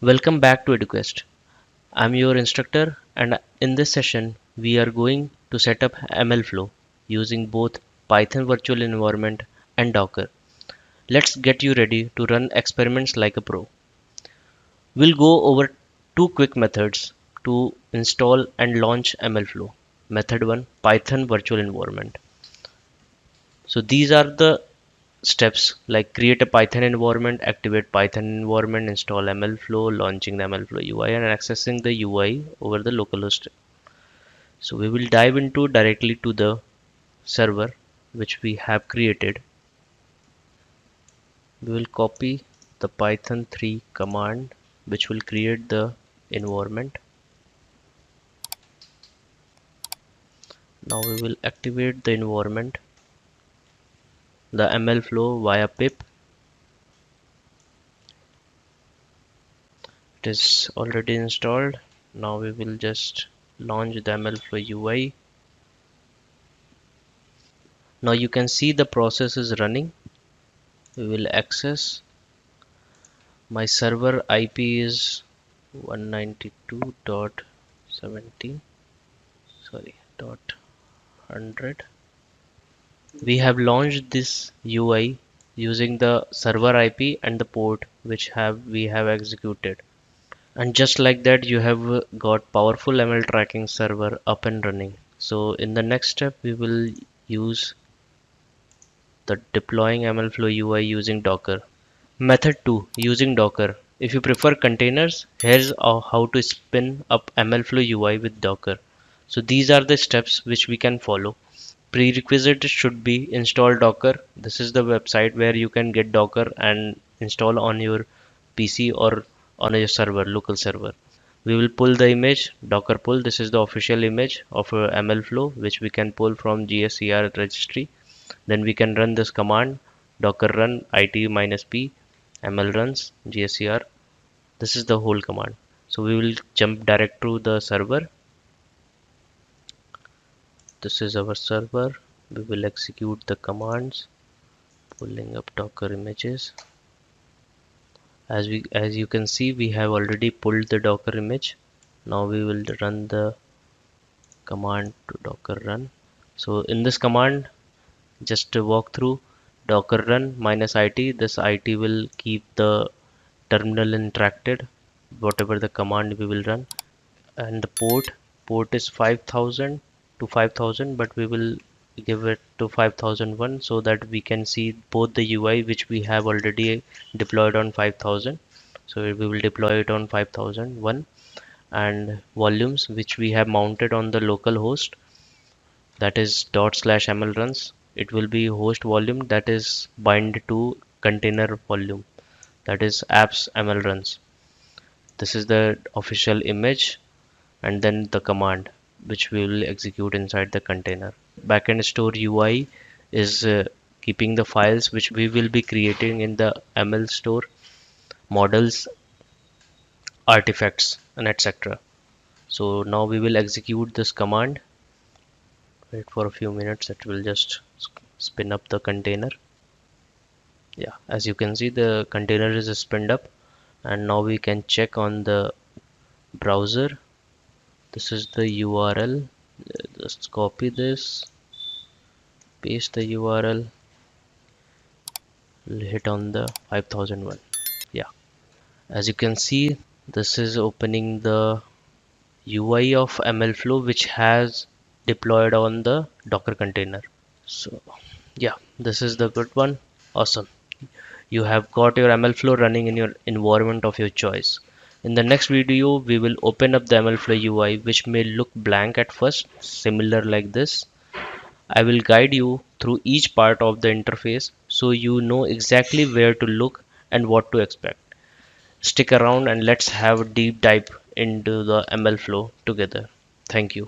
Welcome back to edquest. I'm your instructor, and in this session we are going to set up MLflow using both Python virtual environment and Docker. Let's get you ready to run experiments like a pro. We'll go over two quick methods to install and launch MLflow. Method 1, Python virtual environment. So these are the steps like create a Python environment, activate Python environment, install MLflow, launching the MLflow UI, and accessing the UI over the localhost. So we will dive into directly to the server which we have created. We will copy the Python 3 command which will create the environment. Now we will activate the environment, the MLflow via pip. It is already installed. Now we will just launch the MLflow UI. Now you can see the process is running. We will access. My server IP is 192.17 dot 100. We have launched this UI using the server IP and the port which we have executed. And just like that, you have got powerful ML tracking server up and running. So in the next step, we will use the deploying MLflow UI using Docker. Method 2, using Docker. If you prefer containers, here's how to spin up MLflow UI with Docker. So these are the steps which we can follow. Prerequisite should be install Docker. This is the website where you can get Docker and install on your PC or on your server, local server. We will pull the image, Docker pull. This is the official image of MLflow which we can pull from GSCR registry. Then we can run this command, docker run it-p ml runs GSCR. This is the whole command. So we will jump direct to the server. This is our server. We will execute the commands, pulling up Docker images. As you can see, we have already pulled the Docker image. Now we will run the command to docker run. So in this command, just to walk through, docker run -it. This it will keep the terminal interacted, whatever the command we will run. And the port is 5000 to 5000, but we will give it to 5001 so that we can see both the UI which we have already deployed on 5000. So we will deploy it on 5001, and volumes which we have mounted on the local host, that is /mlruns. It will be host volume that is bind to container volume, that is apps mlruns. This is the official image, and then the command which we will execute inside the container. Backend store UI is keeping the files which we will be creating in the ML store, models, artifacts, and etc. So now we will execute this command. Wait for a few minutes, it will just spin up the container. Yeah, as you can see, the container is spinned up, and now we can check on the browser. This is the URL. Just copy this, paste the URL, hit on the 5001. Yeah, as you can see, this is opening the UI of MLflow which has deployed on the Docker container. So yeah, this is the good one. Awesome. You have got your MLflow running in your environment of your choice. In the next video, we will open up the MLflow UI, which may look blank at first, similar like this. I will guide you through each part of the interface so you know exactly where to look and what to expect. Stick around and let's have a deep dive into the MLflow together. Thank you.